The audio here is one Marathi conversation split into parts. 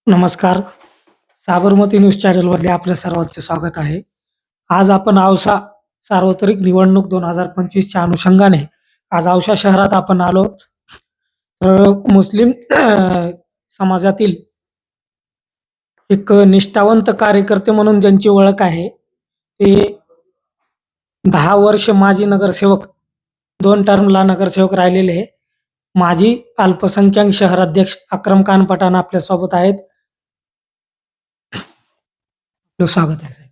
नमस्कार. साबरमती न्यूज चॅनलमध्ये आपल्या सर्वांचे स्वागत आहे. आज आपण औसा सार्वत्रिक निवडणूक 2025च्या अनुषंगाने आज औसा शहरात आपण आलो. तर मुस्लिम समाजातील एक निष्ठावंत कार्यकर्ते म्हणून ज्यांची ओळख आहे, ते 10 वर्ष माजी नगरसेवक, 2 टर्मला नगरसेवक राहिलेले माजी अल्पसंख्याक शहराध्यक्ष अक्रम खान पठाण आपल्यासोबत आहेत. आपलं स्वागत आहे.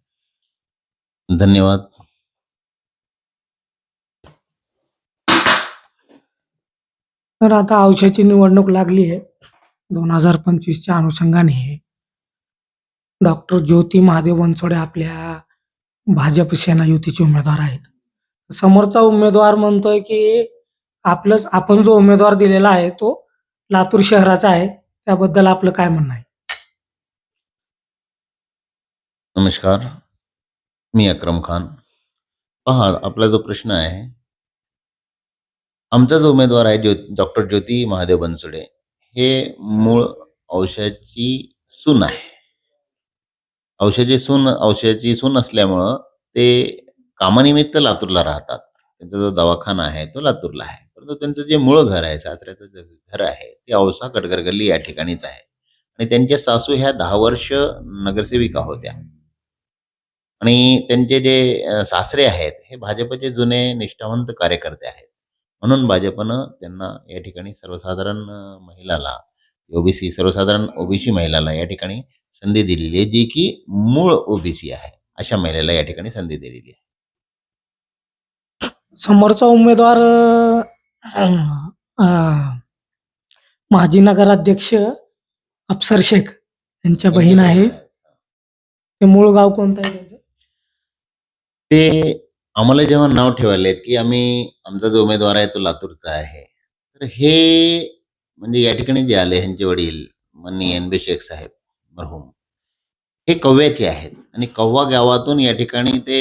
धन्यवाद. तर आता औशाची निवडणूक लागली आहे. 2025च्या अनुषंगाने डॉक्टर ज्योती महादेव बनसोडे आपल्या भाजप सेना युतीचे उमेदवार आहेत. समोरचा उमेदवार म्हणतोय की आपण जो उमेदवार दिलेला आहे तो लातूर शहराचा आहे. त्याबद्दल आपलं काय म्हणणं आहे? नमस्कार. मी अक्रम खान. पहा, आपला जो प्रश्न आहे, आमचा जो उमेदवार आहे डॉक्टर ज्योती महादेव बनसोडे, हे मूळ औशाची सून आहे. औशाची सून असल्यामुळं ते कामानिमित्त लातूरला राहतात. त्यांचा जो दवाखाना आहे तो लातूरला आहे, परंतु त्यांचं जे मूळ घर आहे, सासऱ्याचं जे घर आहे ते औसा कटघर गल्ली या ठिकाणीच आहे. आणि त्यांच्या सासू ह्या 10 वर्ष नगरसेविका होत्या. आणि त्यांचे जे सासरे आहेत हे भाजपचे जुने निष्ठावंत कार्यकर्ते आहेत. म्हणून भाजपनं त्यांना या ठिकाणी सर्वसाधारण महिलाला, सर्वसाधारण ओबीसी महिलाला या ठिकाणी संधी दिलेली आहे, जी की मूळ ओबीसी आहे. अशा महिलेला या ठिकाणी संधी दिलेली आहे. समोरचा उमेदवार माजी नगराध्यक्ष अफसर शेख यांच्या बहीण आहे. ते मूळ गाव कोणतं आहे त्यांचं? ते आम्हाला जेव्हा नाव ठेवायलेत की आमचा जो उमेदवार आहे तो लातूरचा आहे, तर हे म्हणजे या ठिकाणी जे आले ह्यांचे वडील माननीय एन बी शेख साहेब मरहूम, हे कव्व्याचे आहेत. आणि कव्वा गावातून या ठिकाणी ते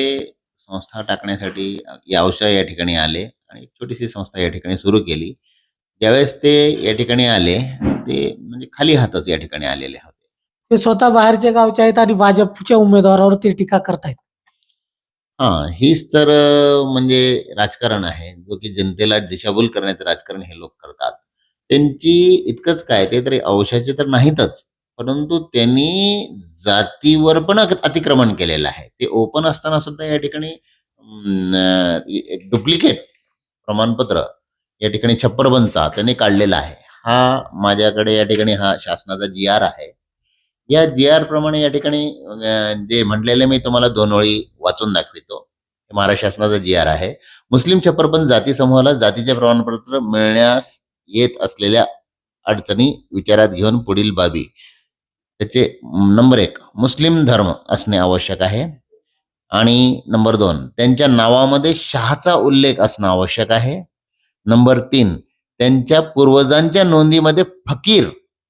संस्था टाकण्यासाठी औसा या ठिकाणी आले आणि एक छोटीशी संस्था या ठिकाणी सुरू केली. ज्यावेळेस ते या ठिकाणी आले, ते म्हणजे खाली हातच या ठिकाणी आलेले होते. ते स्वतः बाहेरच्या गावचे आहेत आणि भाजपच्या उमेदवारावर ते टीका करतायत. हीच तर म्हणजे राजकारण आहे, जो की जनतेला दिशाभूल करण्याचं राजकारण हे लोक करतात. त्यांची इतकंच काय, ते तरी औशाचे तर नाहीतच, परंतु त्यांनी जातीवर पण अतिक्रमण केलेलं आहे. ते ओपन असताना सुद्धा या ठिकाणी एक डुप्लिकेट प्रमाणपत्र या ठिकाणी छप्परबंदचा त्यांनी काढलेला आहे. हा माझ्याकडे या ठिकाणी हा शासनाचा GR आहे. या GR प्रमाणे या ठिकाणी जे म्हटलेले मी तुम्हाला 2 ओळी वाचून दाखवितो. हे महाराष्ट्र शासनाचा GR आहे. मुस्लिम छप्परबंद जाती समूहाला जातीचे प्रमाणपत्र मिळण्यास येत असलेल्या अडचणी विचारात घेऊन पुढील बाबी. त्याचे नंबर 1, मुस्लिम धर्म असणे आवश्यक आहे. आणि नंबर 2, त्यांच्या नावामध्ये शहाचा उल्लेख असणं आवश्यक आहे. नंबर 3, त्यांच्या पूर्वजांच्या नोंदीमध्ये फकीर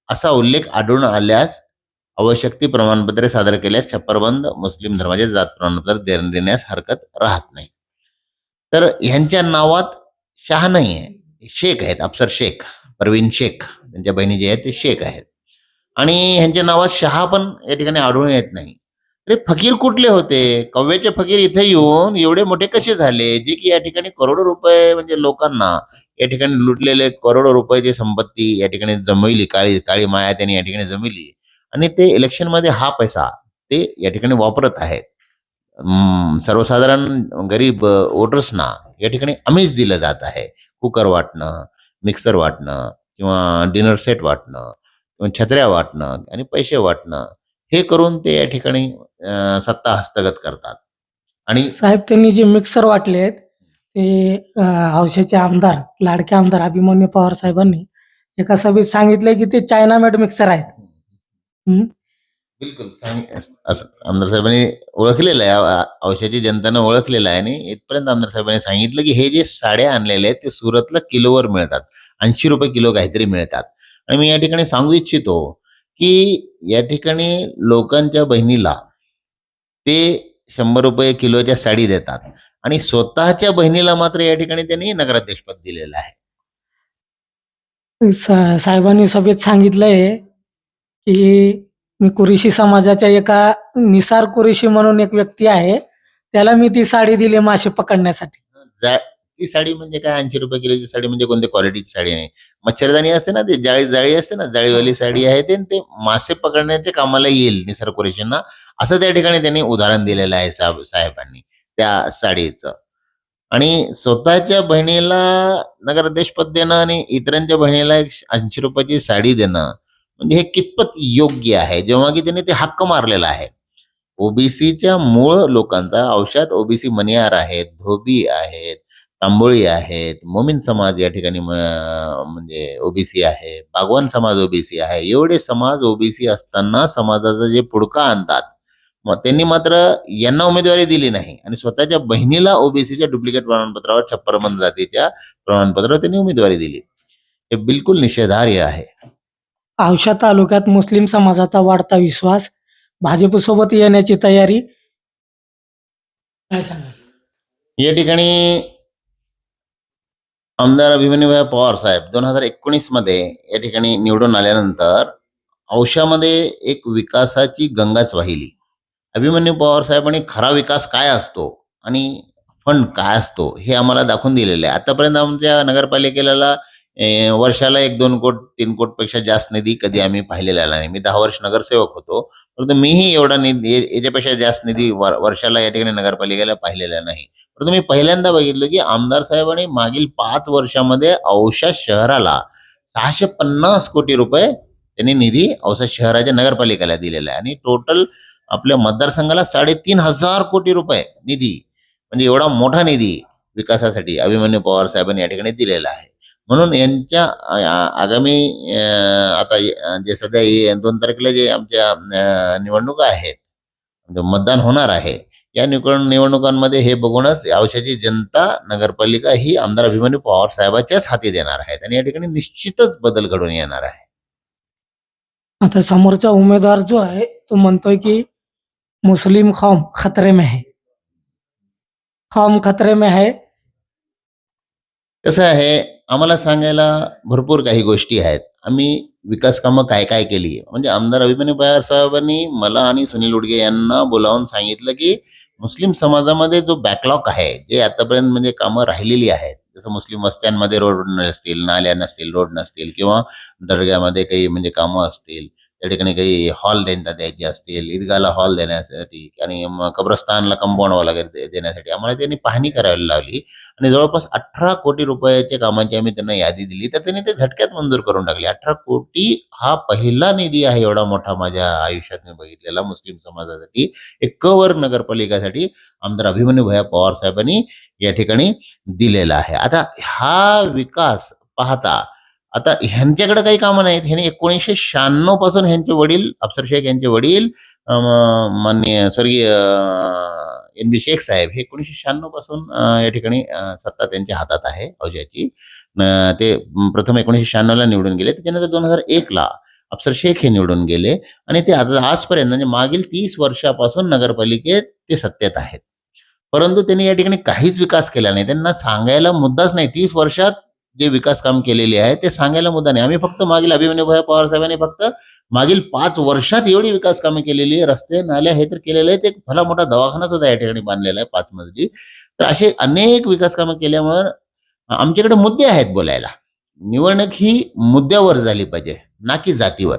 असा उल्लेख आढळून आल्यास आवश्यक ती प्रमाणपत्रे सादर केल्यास छप्परबंद मुस्लिम धर्माचे जात प्रमाणपत्र देण्यास हरकत राहत नाही. तर ह्यांच्या नावात शाह नाही आहे, शेख आहेत. अफसर शेख, परवीन शेख, त्यांच्या बहिणी जे आहेत ते शेख आहेत. आणि ह्यांच्या नावात शहा पण या ठिकाणी आढळून येत नाही. तर फकीर कुठले होते? कव्व्याचे फकीर इथे येऊन एवढे मोठे कसे झाले, जे की या ठिकाणी करोडो रुपये म्हणजे लोकांना या ठिकाणी लुटलेले करोडो रुपयाची संपत्ती या ठिकाणी जमविली, काळी माया त्यांनी या ठिकाणी जमविली. आणि ते इलेक्शनमध्ये हा पैसा ते या ठिकाणी वापरत आहेत. सर्वसाधारण गरीब वोटर्सना या ठिकाणी आमिष दिलं जात आहे. कुकर वाटणं, मिक्सर वाटणं, किंवा डिनर सेट वाटणं, किंवा छत्र्या वाटणं आणि पैसे वाटणं, हे करून ते या ठिकाणी सत्ता हस्तगत करतात. आणि साहेब, त्यांनी जे मिक्सर वाटले आहेत ते औशाचे आमदार, लाडके आमदार अभिमन्यू पवार साहेबांनी एका सभेत सांगितलंय की ते चायना मेड मिक्सर आहेत. बिलकुल असं आमदार साहेबांनी ओळखलेलं आहे, औषधाची जनतानं ओळखलेलं आहे. आणि इथपर्यंत आमदार साहेबांनी सांगितलं की हे जे साड्या आणलेले आहेत ते सुरतला किलोवर मिळतात, 80 रुपये किलो काहीतरी मिळतात. आणि मी या ठिकाणी सांगू इच्छितो की या ठिकाणी लोकांच्या बहिणीला ते 100 रुपये किलोच्या साडी देतात आणि स्वतःच्या बहिणीला मात्र या ठिकाणी त्यांनी नगराध्यक्षपद दिलेलं आहे. साहेबांनी सभेत सांगितलंय की मी कुरेशी समाजाच्या एका निसार कुरेशी म्हणून एक व्यक्ती आहे. त्याला मी ती साडी दिली मासे पकडण्यासाठी. ती साडी म्हणजे काय ₹80 किलोची साडी म्हणजे कोणत्या क्वालिटीची साडी नाही. मच्छरदाणी असते ना, ते जाळी असते ना, जाळीवाली साडी आहे ते, आणि ते मासे पकडण्याच्या कामाला येईल निसर्ग कुरेशींना, असं त्या ठिकाणी त्यांनी उदाहरण दिलेलं आहे साहेबांनी त्या साडीचं. आणि स्वतःच्या बहिणीला नगराध्यक्षपद देणं आणि इतरांच्या बहिणीला ₹80 ची साडी देणं म्हणजे हे कितपत योग्य आहे, जेव्हा की त्यांनी ते हक्क मारलेला आहे. ओबीसीच्या मूळ लोकांचा औषध ओबीसी मणियार आहेत, धोबी आहेत, तांबोळी आहेत, मोमीन समाज या ठिकाणी म्हणजे ओबीसी आहे, बागवान समाज ओबीसी आहे. एवढे समाज ओबीसी असताना समाजाचा जे पुडका आणतात, मग त्यांनी मात्र यांना उमेदवारी दिली नाही आणि स्वतःच्या बहिणीला ओबीसीच्या डुप्लिकेट प्रमाणपत्रावर 56 जातीच्या प्रमाणपत्रावर त्यांनी उमेदवारी दिली. हे बिलकुल निषेधार्ह आहे. औसा तालुक्यात मुस्लिम समाजाचा वाढता विश्वास, भाजपसोबत येण्याची तयारी. काय सांगाल? या ठिकाणी आमदार अभिमन्यूभाई पवार साहेब 2019 मध्ये या ठिकाणी निवडून आल्यानंतर औशामध्ये एक विकासाची गंगाच वाहिली. अभिमन्यू पवार साहेबांनी खरा विकास काय असतो आणि फंड काय असतो हे आम्हाला दाखवून दिलेलं आहे. आतापर्यंत आमच्या नगरपालिकेला वर्षाला 1-2 कोट 3 कोट पेक्षा जास्त निधी कधी आम्ही पाहिलेला नाही. मी 10 वर्ष नगरसेवक होतो, परंतु मीही एवढा निधी याच्यापेक्षा जास्त निधी वर्षाला या ठिकाणी नगरपालिकेला पाहिलेला नाही. परंतु मी पहिल्यांदा बघितलं की आमदार साहेबांनी मागील 5 वर्षामध्ये औसा शहराला 650 कोटी रुपये त्यांनी निधी औसा शहराच्या नगरपालिकेला दिलेला आहे आणि टोटल आपल्या मतदारसंघाला 3,500 कोटी रुपये निधी, म्हणजे एवढा मोठा निधी विकासासाठी अभिमन्यू पवार साहेबांनी या ठिकाणी दिलेला आहे. म्हणून यांच्या आगामी आता जे सध्या 2 तारखेला जे आमच्या निवडणुका आहेत, म्हणजे मतदान होणार आहे, या निवडणुकांमध्ये हे बघूनच औशाची जनता नगरपालिका ही आमदार अभिमन्यू पवार साहेबांच्याच हाती देणार आहेत आणि या ठिकाणी निश्चितच बदल घडून येणार आहे. आता समोरचा उमेदवार जो आहे तो म्हणतोय की मुस्लिम कौम खतरे में है. कौम खतरे में है. कसं आहे, आम्हाला सांगायला भरपूर काही गोष्टी आहेत. आम्ही विकास कामं काय काय केली, म्हणजे आमदार अभिमन्यू पवार साहेबांनी मला आणि सुनील उडगे यांना बोलावून सांगितलं की मुस्लिम समाजामध्ये जो बॅकलॉग आहे, जे आतापर्यंत म्हणजे कामं राहिलेली आहेत, जसं मुस्लिम वस्त्यांमध्ये रोड नसतील, नाल्या नसतील, रोड नसतील, किंवा दर्ग्यामध्ये काही म्हणजे कामं असतील, त्या ठिकाणी काही हॉल द्यायचे असतील, ईदगाहला हॉल देण्यासाठी आणि कब्रस्तानला कंपाऊंड वगैरे देण्यासाठी आम्हाला त्यांनी पाहणी करायला लावली आणि जवळपास 18 कोटी रुपयाच्या कामांची आम्ही त्यांना यादी दिली, तर त्यांनी ते झटक्यात मंजूर करून टाकली. 18 कोटी हा पहिला निधी आहे एवढा मोठा माझ्या आयुष्यात मी बघितलेला मुस्लिम समाजासाठी. एक कवर नगरपालिकासाठी आमदार अभिमन्यू भैया पवार साहेबांनी या ठिकाणी दिलेला आहे. आता हा विकास पाहता आता ह्यांच्याकडे काही कामं नाहीत. ह्यांनी 1996 पासून ह्यांचे वडील अफसर शेख यांचे वडील माननीय स्वर्गीय NB शेख साहेब हे 1996 पासून या ठिकाणी सत्ता त्यांच्या हातात आहे औशाची. ते प्रथम 1996 ला निवडून गेले, त्याच्यानंतर 2001 ला अफसर शेख हे निवडून गेले आणि ते आता आजपर्यंत म्हणजे मागील 30 वर्षापासून नगरपालिकेत ते सत्तेत आहेत. परंतु त्यांनी या ठिकाणी काहीच विकास केला नाही. त्यांना सांगायला मुद्दाच नाही. 30 वर्षात जे विकास काम केलेले आहे ते सांगायला मुद्दा नाही. आम्ही फक्त मागील अभिमन्यू भैया पवार साहेबांनी फक्त मागील 5 वर्षात एवढी विकास कामे केलेली आहे. रस्ते नाल्या हे तर केलेले आहेत. एक भला मोठा दवाखाना सुद्धा या ठिकाणी बांधलेला आहे 5 मजली. तर असे अनेक विकास कामं केल्यामुळे आमच्याकडे मुद्दे आहेत बोलायला. निवडणूक ही मुद्द्यावर झाली पाहिजे, ना की जातीवर.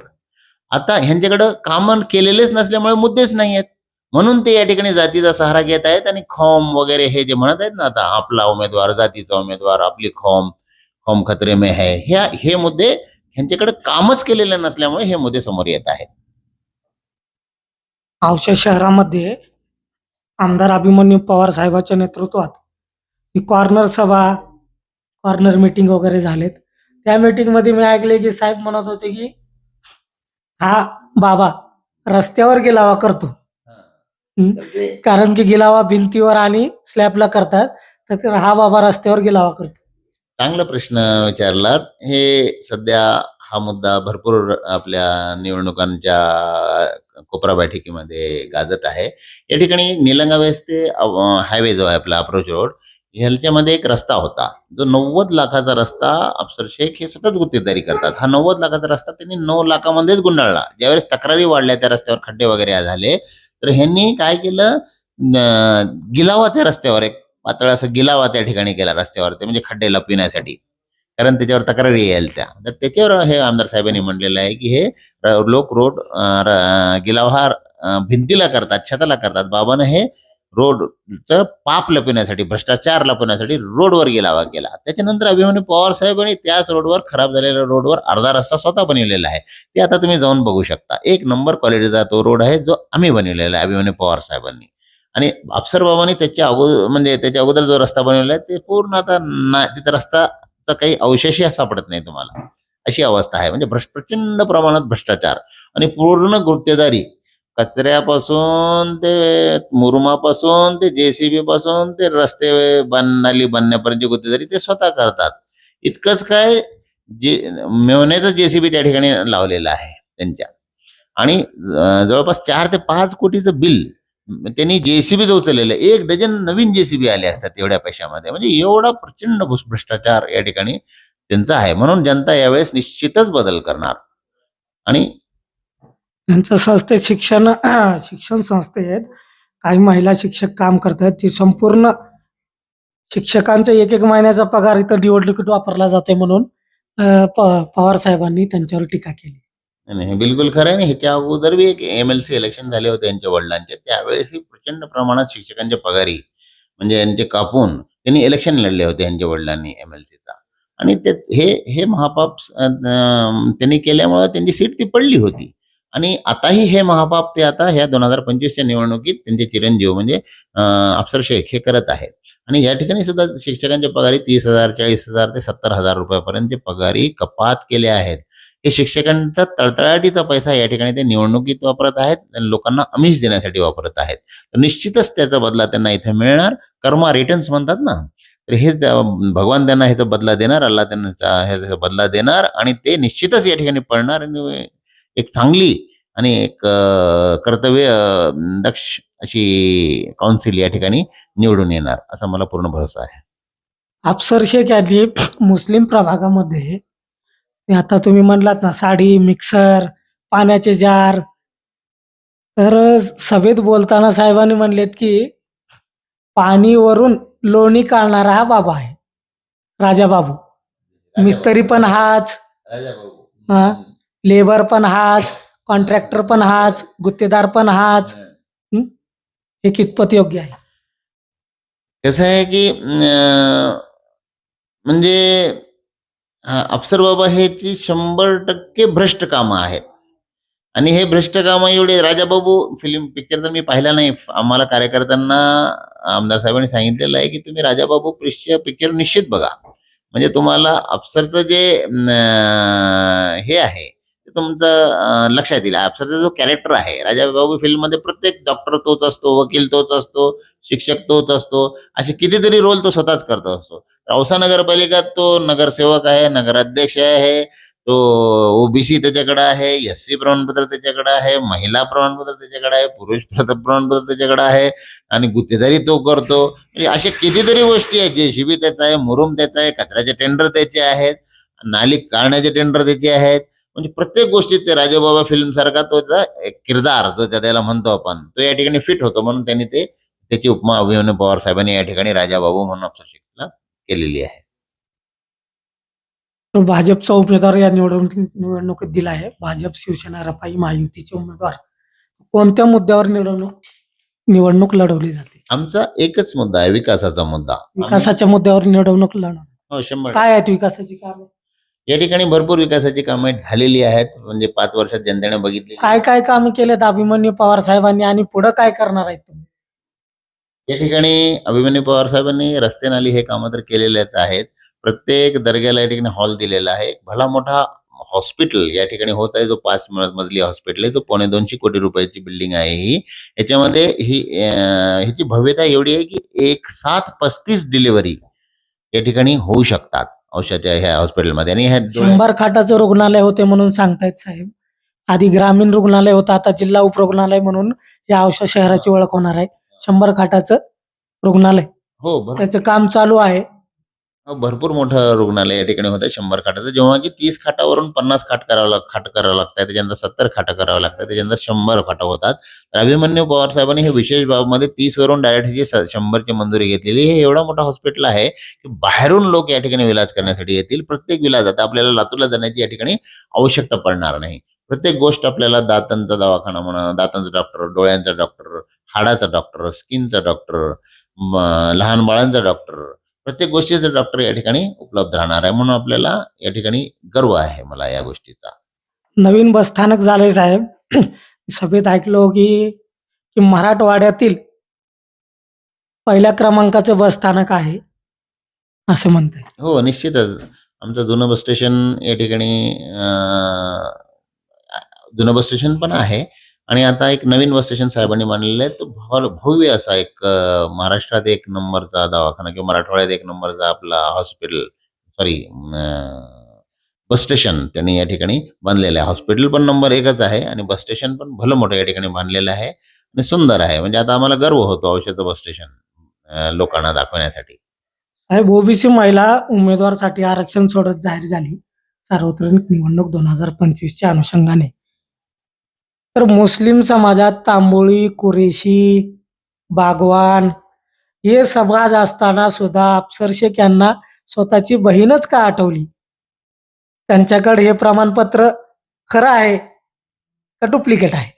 आता ह्यांच्याकडे कामं केलेलेच नसल्यामुळे मुद्देच नाही आहेत, म्हणून ते या ठिकाणी जातीचा सहारा घेत आहेत आणि खौम वगैरे हे जे म्हणत आहेत ना, आता आपला उमेदवार, जातीचा उमेदवार, आपली खौम खतरे में है, हे मुद्दे ह्यांच्याकडे कामच केलेले नसल्यामुळे हे मुद्दे समोर येत आहेत. औसा शहरामध्ये आमदार अभिमन्यू पवार साहेबांच्या नेतृत्वात कॉर्नर सभा, कॉर्नर मीटिंग वगैरे झालेत. त्या मीटिंगमध्ये मी ऐकले की साहेब म्हणत होते की हा बाबा रस्त्यावर गिलावा करतो. कारण की गिलावा भिंतीवर आणि स्लॅबला करतात, तर हा बाबा रस्त्यावर गिलावा करतो. चांगला प्रश्न विचारलात. हे सध्या हा मुद्दा भरपूर आपल्या निवडणुकांच्या कोपरा बैठकीमध्ये गाजत आहे. या ठिकाणी निलंगा वेस्ट ते हायवे जो आहे आपला अप्रोच रोड, ह्याच्यामध्ये एक रस्ता होता, जो 90 लाखाचा रस्ता अफसर शेख हे सतत गुत्तेदारी करतात. हा 90 लाखाचा रस्ता त्यांनी 9 लाखामध्येच गुंडाळला. ज्यावेळेस तक्रारी वाढल्या त्या रस्त्यावर खड्डे वगैरे झाले, तर ह्यांनी काय केलं, गिलावा त्या रस्त्यावर एक पातळ असं गिलावा त्या ठिकाणी केला रस्त्यावर, ते म्हणजे खड्डे लपविण्यासाठी. कारण त्याच्यावर तक्रारी येईल त्या. तर त्याच्यावर हे आमदार साहेबांनी म्हटलेलं आहे, की हे लोक रोड गिलावा हा भिंतीला करतात, छताला करतात. बाबानं हे रोडचं पाप लपविण्यासाठी, भ्रष्टाचार लपवण्यासाठी रोडवर गिलावा केला. त्याच्यानंतर अभिमन्यू पवार साहेबांनी त्याच रोडवर, खराब झालेल्या रोडवर अर्धा रस्ता स्वतः बनवलेला आहे. ते आता तुम्ही जाऊन बघू शकता. एक नंबर क्वालिटीचा तो रोड आहे, जो आम्ही बनवलेला आहे अभिमन्यू पवार साहेबांनी. आणि अफसर बाबांनी त्याच्या अगोदर, म्हणजे त्याच्या अगोदर जो रस्ता बनवला आहे, ते पूर्ण आता तिथं रस्ताचा काही अवशेषही सापडत नाही तुम्हाला, अशी अवस्था आहे. म्हणजे प्रचंड प्रमाणात भ्रष्टाचार आणि पूर्ण गुत्तेदारी, कचऱ्यापासून ते मुरुमापासून ते जेसीबी पासून ते रस्ते नाली बांधण्यापर्यंतची गुत्तेदारी ते स्वतः करतात. इतकंच काय, जे मेवण्याचं जेसीबी त्या ठिकाणी लावलेलं आहे त्यांच्या. आणि जवळपास 4 ते 5 कोटीचं बिल त्यांनी जेसीबी उचललेलं आहे. 1 डझन नवीन जेसीबी आले असतात एवढ्या पैशामध्ये. म्हणजे एवढा प्रचंड भ्रष्टाचार या ठिकाणी त्यांचा आहे. म्हणून जनता यावेळेस निश्चितच बदल करणार. आणि त्यांच्या संस्थेत शिक्षण संस्थेत काही महिला शिक्षक काम करतात. ती संपूर्ण शिक्षकांचा एक महिन्याचा पगार इथं निवडणुकीत वापरला जातोय म्हणून पवार साहेबांनी त्यांच्यावर टीका केली. नाही, हे बिलकुल खरं आहे. ह्याच्या अगोदर बी एक एमएलसी इलेक्शन झाले होते यांच्या वडिलांचे. त्यावेळेसही प्रचंड प्रमाणात शिक्षकांच्या पगारी म्हणजे यांचे कापून त्यांनी इलेक्शन लढले होते यांच्या वडिलांनी एमएलसीचा. आणि ते हे महापाप त्यांनी केल्यामुळे त्यांची सीट ती पडली होती. आणि आताही हे महापाप ते आता ह्या 2025च्या निवडणुकीत त्यांचे चिरंजीव म्हणजे अफसर शेख हे करत आहेत. आणि या ठिकाणी सुद्धा शिक्षकांच्या पगारी 30,000, 40,000 ते 70,000 रुपयापर्यंत पगारी कपात केल्या आहेत. हे शिक्षकांचा तळतळाटीचा पैसा या ठिकाणी ते निवडणुकीत वापरत आहेत आणि लोकांना आमिष देण्यासाठी वापरत आहेत. तर निश्चितच त्याचा बदला त्यांना इथे मिळणार. कर्मा रिटर्न्स म्हणतात ना, तर हे भगवान त्यांना ह्याचा बदला देणार, अल्लाह त्यांना ह्याचा बदला देणार आणि ते निश्चितच या ठिकाणी पडणार. आणि एक चांगली आणि एक कर्तव्य दक्ष अशी काउन्सिल या ठिकाणी निवडून येणार, असा मला पूर्ण भरोसा आहे. अफसर शेख यांनी मुस्लिम प्रभागामध्ये ते आता तुम्ही म्हणलात ना, साडी, मिक्सर, पाण्याचे जार, तर सभेत बोलताना साहेबांनी म्हणलेत, की पाणीवरून लोणी काढणारा हा बाबा आहे, राजा बाबू. मिस्त्री पण हाच, हां, लेबर पण हाच, कॉन्ट्रॅक्टर पण हाच, गुत्तेदार पण हाच. हे कितपत योग्य आहे? कसं आहे की म्हणजे अफसर बाबा ह्याची 100% भ्रष्ट कामं आहेत. आणि हे भ्रष्ट कामं एवढे, राजाबाबू फिल्म पिक्चर तर मी पाहिला नाही. आम्हाला कार्यकर्त्यांना आमदार साहेबांनी सांगितलेलं आहे, की तुम्ही राजाबाबू पिक्चर निश्चित बघा. म्हणजे तुम्हाला अफसरचं जे हे आहे ते तुमचं लक्षात येईल. अफसरचा जो कॅरेक्टर आहे राजाबाबू फिल्ममध्ये, प्रत्येक डॉक्टर तोच असतो, वकील तोच असतो, शिक्षक तोच असतो, असे कितीतरी रोल तो स्वतःच करत असतो. औसा नगरपालिकेत तो नगरसेवक आहे, नगराध्यक्ष आहे, तो ओबीसी त्याच्याकडे आहे, एससी प्रमाणपत्र त्याच्याकडे आहे, महिला प्रमाणपत्र त्याच्याकडे आहे, पुरुष प्रमाणपत्र त्याच्याकडे आहे आणि गुत्तेदारी तो करतो. म्हणजे अशा कितीतरी गोष्टी आहेत. जेसीबी त्याचा आहे, मुरुम त्याचा आहे, कचऱ्याचे टेंडर त्याचे आहेत, नाली काढण्याचे टेंडर त्याचे आहेत. म्हणजे प्रत्येक गोष्टीत ते राजाबाबा फिल्म सारखा तो एक किरदार जो त्याला म्हणतो आपण, तो या ठिकाणी फिट होतो. म्हणून त्यांनी त्याची उपमा अभिमन्यू पवार साहेबांनी या ठिकाणी राजाबाबू म्हणून अफसर शेखला केलेली आहे. तो भाजपचा उमेदवार या निवडणुकीत दिला आहे. भाजप, शिवसेना, रपाई, महायुतीचे उमेदवार कोणत्या मुद्द्यावर निवडणूक लढवली जाते? आमचा एकच मुद्दा आहे, विकासाचा मुद्दा. विकासाच्या मुद्द्यावर निवडणूक लढवणार. हो, 100%. काय आहेत विकासाची कामं? या ठिकाणी भरपूर विकासाची कामं झालेली आहेत. म्हणजे 5 वर्षात जनतेने बघितली. काय काय कामं केलेत अभिमन्यू पवार साहेबांनी आणि पुढे काय करणार आहेत तुम्ही? या ठिकाणी अभिमन्यू पवार साहेबांनी रस्ते नाली हे कामं तर केलेलेच आहेत. प्रत्येक दर्ग्याला या ठिकाणी हॉल दिलेला आहे. एक भला मोठा हॉस्पिटल या ठिकाणी होत आहे, जो 5 मजली हॉस्पिटल आहे, जो 2.25 कोटी रुपयाची बिल्डिंग आहे ही. याच्यामध्ये ह्याची भव्यता एवढी आहे की 1/7 डिलिव्हरी या ठिकाणी होऊ शकतात औषधाच्या ह्या हॉस्पिटलमध्ये. आणि ह्या 100 खाटाचं रुग्णालय होते म्हणून सांगतायत साहेब. आधी ग्रामीण रुग्णालय होतं, आता जिल्हा उपरुग्णालय म्हणून या औषध शहराची ओळख होणार आहे. 100 खाटाचं रुग्णालय. हो, भरपूर त्याचं काम चालू आहे. भरपूर मोठं रुग्णालय या ठिकाणी होतं 100 खाटाचं. जेव्हा की 30 खाटावरून 50 खाट करावं लागतात. त्याच्यानंतर 70 खाटं करावं लागतात. त्याच्यानंतर 100 खाटं होतात. तर अभिमन्यू पवार साहेबांनी हे विशेष बाबमध्ये 30 वरून डायरेक्ट ही 100 ची मंजुरी घेतलेली. हे एवढा मोठा हॉस्पिटल आहे, की बाहेरून लोक या ठिकाणी इलाज करण्यासाठी येतील. प्रत्येक इलाज आता आपल्याला लातूरला जाण्याची या ठिकाणी आवश्यकता पडणार नाही. प्रत्येक गोष्ट आपल्याला दातांचा दवाखाना म्हणा, दातांचा डॉक्टर, डोळ्यांचा डॉक्टर, हाडाचा डॉक्टर, स्किनचा डॉक्टर, लहान बाळांचा डॉक्टर, प्रत्येक गोष्टीचा डॉक्टर या ठिकाणी उपलब्ध राहणार आहे. म्हणून आपल्याला या ठिकाणी गर्व आहे मला या गोष्टीचा. नवीन बसस्थानक झालंय साहेब. सभेत ऐकलो की मराठवाड्यातील पहिल्या क्रमांकाचं बसस्थानक आहे, असं म्हणताय. हो, निश्चितच. आमचं जुनं बस स्टेशन या ठिकाणी जुनं बस स्टेशन पण आहे आणि आता एक नवीन बस स्टेशन साहेबांनी बांधलेलं आहे. तो भव्य असा एक महाराष्ट्रात 1 नंबरचा दवाखाना किंवा मराठवाड्यात 1 नंबरचा आपला हॉस्पिटल सॉरी बस स्टेशन त्यांनी या ठिकाणी बांधलेलं आहे. हॉस्पिटल पण नंबर 1च आहे आणि बस स्टेशन पण भलं मोठं या ठिकाणी बांधलेलं आहे आणि सुंदर आहे. म्हणजे आता आम्हाला गर्व होतो औषधाचं बस स्टेशन लोकांना दाखवण्यासाठी. साहेब, ओबीसी महिला उमेदवारासाठी आरक्षण सोडत जाहीर झाली सार्वत्रिक निवडणूक 2025च्या अनुषंगाने. तर मुस्लिम समाजात तांबोळी, कुरेशी, बागवान हे समाज असताना सुद्धा अफसर शेख यांना स्वतःची बहीणच का आठवली? त्यांच्याकडे हे प्रमाणपत्र खरं आहे का डुप्लिकेट आहे?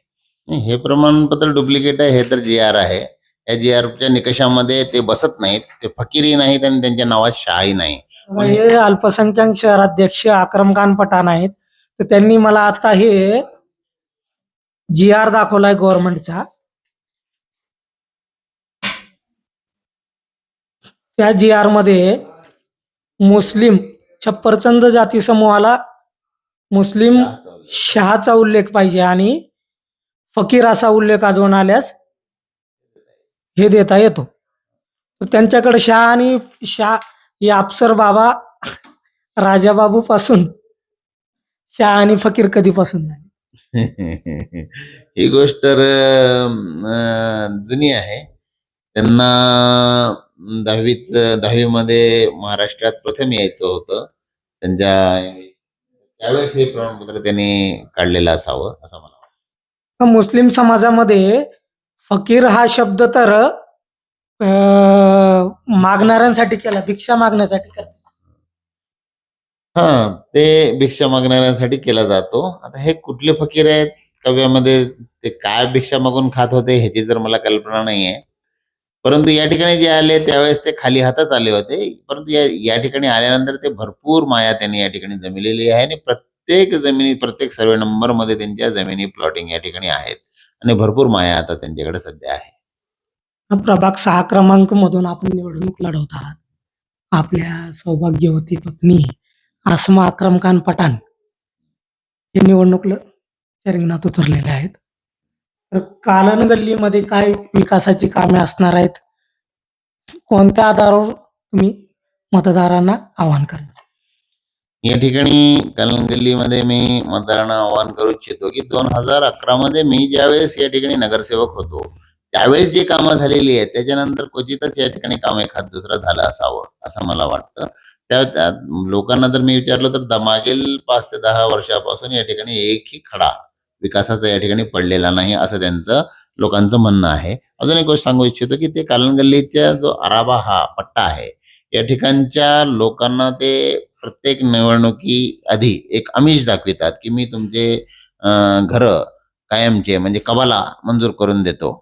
नाही, हे प्रमाणपत्र डुप्लिकेट आहे. हे तर जी-आर आहे. या जी-आरच्या निकषामध्ये ते बसत नाहीत. ते फकीरही नाहीत आणि त्यांच्या नावात शहाही नाही. हे अल्पसंख्याक शहराध्यक्ष अक्रम खान पठाण आहेत. तर त्यांनी मला आता हे जी-आर दाखवलाय गव्हर्नमेंटचा. त्या जी-आर मध्ये मुस्लिम छप्परचंद जाती समूहाला मुस्लिम शहाचा उल्लेख पाहिजे आणि फकीर असा उल्लेख आढळून आल्यास हे देता येतो. तर त्यांच्याकडे शाह आणि शाह हे अफसर बाबा राजाबाबू पासून शाह आणि फकीर कधीपासून झाले? ही गोष्ट तर जुनी आहे. त्यांना 10वीमध्ये महाराष्ट्रात प्रथम यायचं होतं. त्यावेळेस हे प्रमाणपत्र त्यांनी काढलेलं असावं असं मला वाटतं. मुस्लिम समाजामध्ये फकीर हा शब्द तर मागणाऱ्यांसाठी केला, भिक्षा मागण्यासाठी केला. हां, ते भिक्षा मागणाऱ्यांसाठी केला जातो. आता हे कुठले फकीर आहेत? काव्यामध्ये ते काय भिक्षा मागून खात होते ह्याची तर मला कल्पना नाहीये. परंतु या ठिकाणी जे आले त्यावेळेस ते खाली हातच आले होते. परंतु या या ठिकाणी आल्यानंतर ते भरपूर माया त्यांनी या ठिकाणी जमलेली आहे आणि प्रत्येक सर्वे नंबरमध्ये त्यांच्या जमिनी प्लॉटिंग या ठिकाणी आहेत आणि भरपूर माया आता त्यांच्याकडे सध्या आहे. प्रभाग 6 क्रमांक मधून आपण निवडणूक लढवत आहात. आपल्या सौभाग्यवती पत्नी आसमा अक्रम खान पठाण हे निवडणूक रिंगणात उतरलेले आहेत. तर कालन गल्लीमध्ये काय विकासाची कामे असणार आहेत? कोणत्या आधारावर तुम्ही मतदारांना आवाहन करणार? या ठिकाणी कलंगल्लीमध्ये मी मतदारांना आवाहन करू इच्छितो की 2011 मध्ये मी ज्यावेळेस या ठिकाणी नगरसेवक होतो त्यावेळेस जी कामं झालेली आहेत त्याच्यानंतर क्वचितच या ठिकाणी काम एखाद दुसरं झालं असावं असं मला वाटतं. त्या लोकांना जर मी विचारलं तर मागील 5 ते 10 वर्षापासून या ठिकाणी एकही खडा विकासाचा या ठिकाणी पडलेला नाही असं त्यांचं लोकांचं म्हणणं आहे. अजून एक गोष्ट सांगू इच्छितो की ते कालनगल्लीचा जो आराबा हा पट्टा आहे या ठिकाणच्या लोकांना ते प्रत्येक निवडणुकी आधी एक आमिष दाखवितात की मी तुमचे घरं कायमचे म्हणजे कबाला मंजूर करून देतो.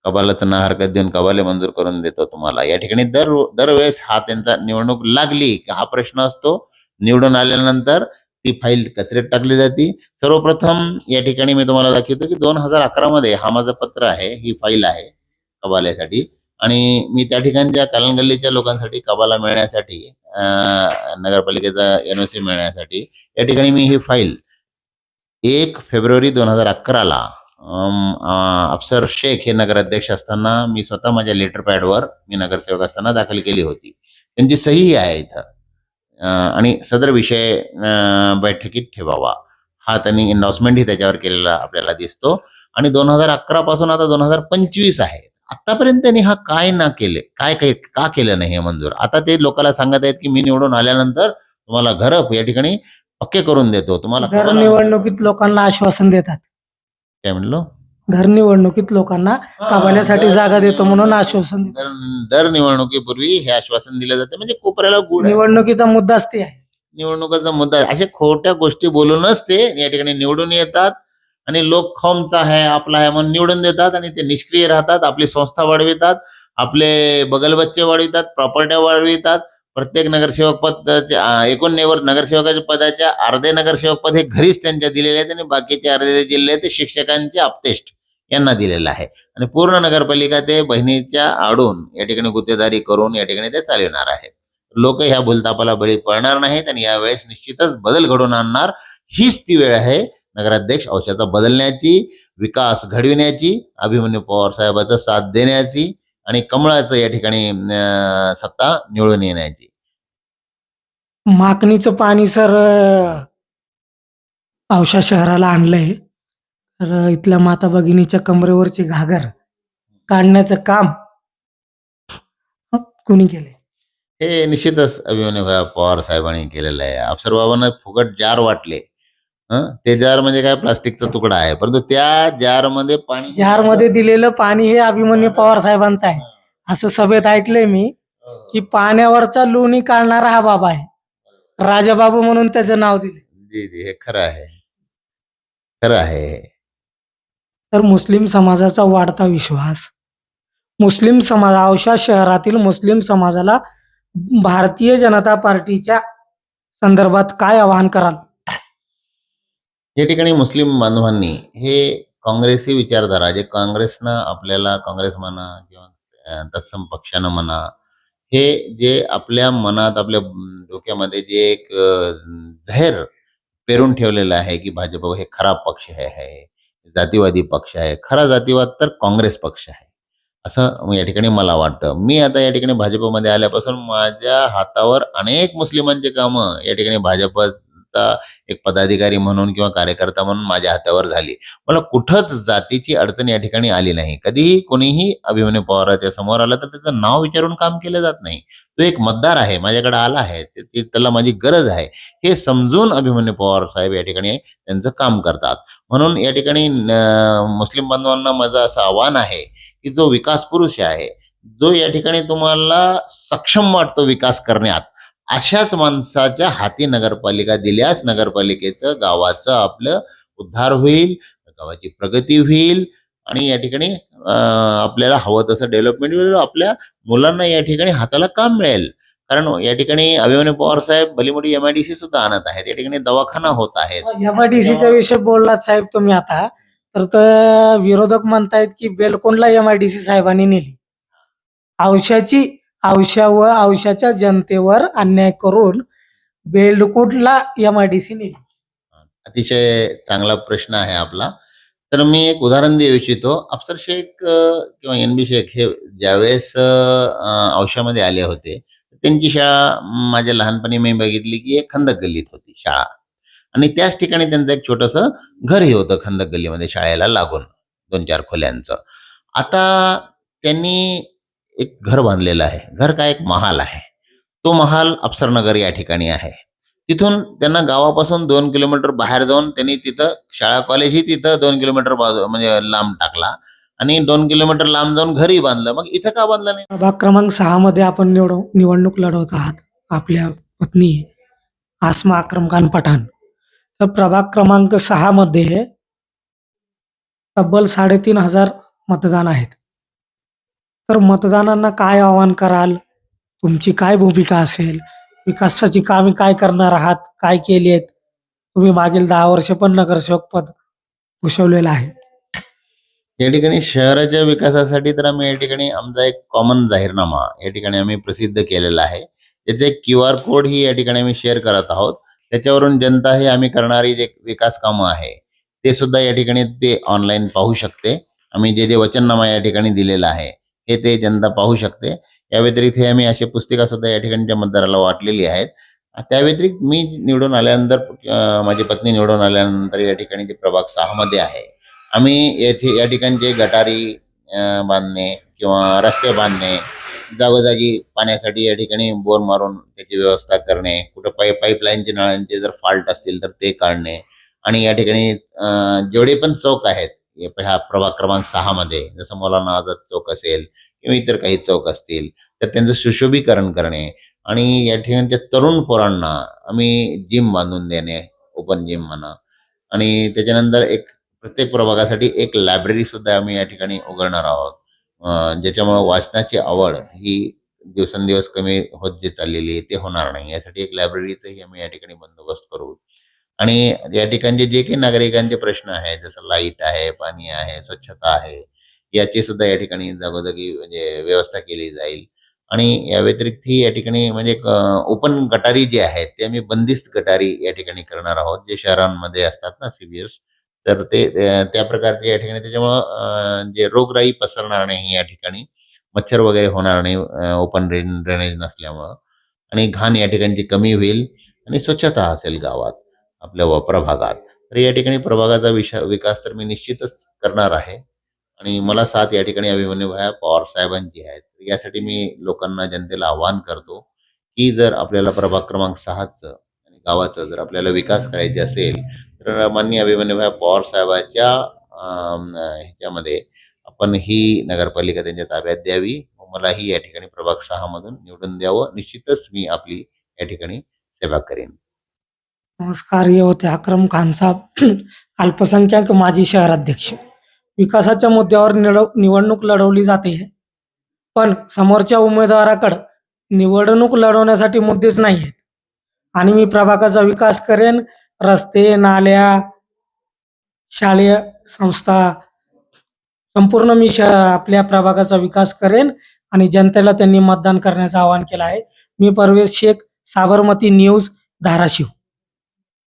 कबालाचं ना हरकत देऊन कबाले मंजूर करून देतो तुम्हाला. या ठिकाणी दरवेळेस हा त्यांचा निवडणूक लागली की हा प्रश्न असतो. निवडून आल्यानंतर ती फाईल कचऱ्यात टाकली जाते. सर्वप्रथम या ठिकाणी मी तुम्हाला दाखवतो की 2011 मध्ये हा माझं पत्र आहे, ही फाईल आहे कबाल्यासाठी आणि मी त्या ठिकाणच्या कालनगल्लीच्या लोकांसाठी कबाला मिळण्यासाठी नगरपालिकेचा एनओसी मिळण्यासाठी या ठिकाणी मी ही फाईल 1 फेब्रुवारी 2011 ला अफसर शेख हे नगराध्यक्ष असताना मी स्वतः माझ्या लेटर पॅडवर मी नगरसेवक असताना दाखल केली होती. त्यांची सही आहे इथं आणि सदर विषय बैठकीत ठेवावा हा त्यांनी एन्डॉर्समेंटही त्याच्यावर केलेला आपल्याला दिसतो आणि 2011 पासून आता 2025 आहे. आतापर्यंत त्यांनी हा काय ना केले, काय का केलं नाही हे मंजूर. आता ते लोकांना सांगत आहेत की मी निवडून आल्यानंतर तुम्हाला घरं या ठिकाणी पक्के करून देतो, तुम्हाला दर कबल आणून देतो. निवडणुकीत लोकांना आश्वासन देतात. काय म्हणलो? दर निवडणुकीत लोकांना कमावण्यासाठी जागा देतो म्हणून आश्वासन देतात. दर निवडणुकीपूर्वी हे आश्वासन दिलं जाते, म्हणजे कोपऱ्याला गुड आहे. निवडणुकीचा मुद्दाच ते आहे. निवडणुकीचा मुद्दा आहे. अशा खोट्या गोष्टी बोलूनच ते या ठिकाणी निवडून येतात आणि लोक खमचा आहे आपला आहे म्हणून निवडून देतात आणि ते निष्क्रिय राहतात. आपली संस्था वाढवितात, आपले बगलबच्चे वाढवितात, प्रॉपर्ट्या वाढवितात. प्रत्येक नगरसेवक पद एकूण नगरसेवकाच्या पदाच्या अर्धे नगरसेवक पद हे घरीच त्यांच्या दिलेले आहेत आणि बाकीचे अर्धे जिल्हे ते शिक्षकांचे अपतेष्ट यांना दिलेलं आहे आणि पूर्ण नगरपालिका ते बहिणीच्या आडून या ठिकाणी गुत्तेदारी करून या ठिकाणी ते चालविणार आहेत. लोक ह्या भूलतापाला बळी पडणार नाहीत आणि यावेळेस निश्चितच बदल घडवून आणणार. हीच ती वेळ आहे नगराध्यक्ष औषधाचा बदलण्याची, विकास घडविण्याची, अभिमन्यू पवार साहेबांचा साथ देण्याची आणि कमळाचं या ठिकाणी सत्ता निवडून येण्याची. माकणीचं पाणी सर औसा शहराला आणलंय. तर इथल्या माता भगिनीच्या कमरेवरची घागर काढण्याचं काम कुणी केले? हे निश्चितच अभिमन्यू पवार साहेबांनी केलेलं आहे. अफसरबाबांना फुकट जार वाटले. ते जार म्हणजे काय, प्लास्टिकचा तुकडा आहे, परंतु त्या जारमध्ये पाणी जारमध्ये दिलेलं पाणी हे अभिमन्यू पवार साहेबांचं आहे असं सभेत ऐकलंय मी, की पाण्यावरचा लोणी काढणारा हा बाबा आहे. राजाबाबू म्हणून त्याचं नाव दिले. जी जी, हे खरं आहे, खरं आहे. तर मुस्लिम समाजाचा वाढता विश्वास, मुस्लिम समाज औसा शहरातील मुस्लिम समाजाला भारतीय जनता पार्टीच्या संदर्भात काय आवाहन कराल? या ठिकाणी मुस्लिम बांधवांनी हे काँग्रेसी विचारधारा, जे काँग्रेसनं आपल्याला, काँग्रेस म्हणा किंवा तत्सम पक्षानं म्हणा, हे जे आपल्या मनात, आपल्या डोक्यामध्ये जे एक जाहीर पेरून ठेवलेलं आहे की भाजप हे खराब पक्ष आहे, जातीवादी पक्ष आहे. खरा जातीवाद तर काँग्रेस पक्ष आहे असं या ठिकाणी मला वाटतं. मी आता या ठिकाणी भाजपमध्ये आल्यापासून माझ्या हातावर अनेक मुस्लिमांचे कामं या ठिकाणी भाजपचा एक पदाधिकारी म्हणून किंवा कार्यकर्ता म्हणून माझ्या हातावर झाली. मला कुठंच जातीची अडचण या ठिकाणी आली नाही. कधीही कोणीही अभिमन्यू पवाराच्या समोर आला तर त्याचं नाव विचारून काम केलं जात नाही. तो एक मतदार आहे, माझ्याकडे आला आहे, त्याला माझी गरज आहे हे समजून अभिमन्यू पवार साहेब या ठिकाणी त्यांचं काम करतात. म्हणून या ठिकाणी मुस्लिम बांधवांना माझं असं आव्हान आहे की जो विकास पुरुष आहे, जो या ठिकाणी तुम्हाला सक्षम वाटतो विकास करण्यात, अशाच माणसाच्या हाती नगरपालिका दिल्यास नगरपालिकेचं, गावाचं आपलं उद्धार होईल, गावाची प्रगती होईल आणि या ठिकाणी आपल्याला हवं तसं डेव्हलपमेंट होईल. आपल्या मुलांना या ठिकाणी हाताला काम मिळेल. कारण या ठिकाणी अभिमन्यू पवार साहेब भली मोठी MIDC सुद्धा आणत आहेत. या ठिकाणी दवाखाना होत आहेत. MIDCचा विषय बोललात साहेब तुम्ही आता, तर विरोधक म्हणतायत की बेलकोंडला MIDC साहेबांनी नेली. औशाच्या जनतेवर अन्याय करून बेलकोंडला MIDC नेली. अतिशय चांगला प्रश्न आहे आपला. तर मी एक उदाहरण देऊ इच्छितो. अफसर शेख किंवा NB शेख हे ज्यावेळेस औशामध्ये आले होते, त्यांची शाळा माझ्या लहानपणी मी बघितली की एक खंदक गल्लीत होती शाळा आणि त्याच ठिकाणी त्यांचं एक छोटंसं घरही होतं खंदक गल्लीमध्ये शाळेला लागून 2-4 खोल्यांचं. आता त्यांनी एक घर बांधलेलं आहे. घर काय, एक महाल आहे. तो महाल अफसरनगर या ठिकाणी आहे. तिथून त्यांना गावापासून 2 किलोमीटर बाहेर जाऊन त्यांनी तिथं शाळा कॉलेजही तिथं 2 किलोमीटर म्हणजे लांब टाकला आणि 2 किलोमीटर लांब जाऊन घरी बांधलं. मग इथं का बांधलं नाही? प्रभाग क्रमांक 6 मध्ये आपण निवडणूक लढवत आहात. आपल्या पत्नी आसमा अक्रम खान पठाण. तर प्रभाग क्रमांक 6 मध्ये तब्बल 3,500 मतदान आहेत. तर मतदारांना काय आवाहन कराल? तुमची काय भूमिका असेल? विकासाची कामे काय करणार आहात? काय केली आहेत? तुम्ही मागील 10 वर्ष पण नगरसेवक पद भूषवलेलं आहे. या ठिकाणी शहराच्या विकासासाठी तर आम्ही या ठिकाणी आमचा एक कॉमन जाहीरनामा या ठिकाणी आम्ही प्रसिद्ध केलेला आहे. त्याचे QR कोड ही या ठिकाणी आम्ही शेअर करत आहोत. त्याच्यावरून जनता हे आम्ही करणारी जे विकास कामं आहे ते सुद्धा या ठिकाणी ते ऑनलाईन पाहू शकते. आम्ही जे वचननामा या ठिकाणी दिलेला आहे हे ते जनता पाहू शकते. या व्यतिरिक्त हे आम्ही अशी पुस्तिका सुद्धा या ठिकाणच्या मतदाराला वाटलेली आहेत. त्या व्यतिरिक्त मी निवडून आल्यानंतर, माझी पत्नी निवडून आल्यानंतर या ठिकाणी जे प्रभाग 6 मध्ये आहे, आम्ही येथे या ठिकाणचे गटारी बांधणे किंवा रस्ते बांधणे, जागोजागी पाण्यासाठी या ठिकाणी बोर मारून त्याची व्यवस्था करणे, कुठं पाईपलाईनचे नळांचे जर फॉल्ट असतील तर ते काढणे आणि या ठिकाणी जेवढे पण चौक आहेत ह्या प्रभाग क्रमांक 6 मध्ये जसं मौलाना आझाद चौक असेल किंवा इतर काही चौक असतील तर त्यांचं सुशोभीकरण करणे आणि या ठिकाणच्या तरुण पोरांना आम्ही जिम बांधून देणे, ओपन जिम म्हणा आणि त्याच्यानंतर एक प्रत्येक प्रभागासाठी एक लायब्ररी सुद्धा आम्ही या ठिकाणी उघडणार आहोत. ज्याच्यामुळं वाचनाची आवड ही दिवसेंदिवस कमी होत जे चाललेली आहे ते होणार नाही. यासाठी एक लायब्ररीचाही आम्ही या ठिकाणी बंदोबस्त करू आणि या ठिकाणचे जे काही नागरिकांचे प्रश्न आहेत, जसं लाईट आहे, पाणी आहे, स्वच्छता आहे, याची सुद्धा या ठिकाणी जागोजागी म्हणजे व्यवस्था केली जाईल. आणि या व्यतिरिक्तही या ठिकाणी म्हणजे ओपन गटारी जे आहेत, ते आम्ही बंदिस्त गटारी या ठिकाणी करणार आहोत. जे शहरांमध्ये असतात ना सीव्हिअर्स, तर ते त्या प्रकारचे या ठिकाणी त्याच्यामुळं जे रोगराई पसरणार नाही या ठिकाणी, मच्छर वगैरे होणार नाही ओपन ड्रेनेज नसल्यामुळं आणि घाण या ठिकाणची कमी होईल आणि स्वच्छता असेल गावात, आपल्या प्रभागात. तर या ठिकाणी प्रभागाचा विकास तर मी निश्चितच करणार आहे आणि मला साथ या ठिकाणी अभिमन्यूभाई पवार साहेबांची आहे. तर यासाठी मी लोकांना, जनतेला आवाहन करतो, की जर आपल्याला प्रभाग क्रमांक 6चं आणि गावाचा जर आपल्याला विकास करायचे असेल, तर माननीय अभिमन्यूभाई पवार साहेबांच्या ह्याच्यामध्ये आपण ही नगरपालिका त्यांच्या ताब्यात द्यावी. मलाही या ठिकाणी प्रभाग 6 मधून निवडून द्यावं. निश्चितच मी आपली या ठिकाणी सेवा करेन. नमस्कार, हे होते अक्रम खान साहेब, अल्पसंख्याक माजी शहराध्यक्ष. विकासाच्या मुद्द्यावर निवडणूक लढवली जाते, पण समोरच्या उमेदवाराकडं निवडणूक लढवण्यासाठी मुद्देच नाही आहेत. आणि मी प्रभागाचा विकास करेन, रस्ते, नाल्या, शालेय संस्था, संपूर्ण मी आपल्या प्रभागाचा विकास करेन आणि जनतेला त्यांनी मतदान करण्याचं आवाहन केलं आहे. मी परवेश शेख, साबरमती न्यूज, धाराशिव.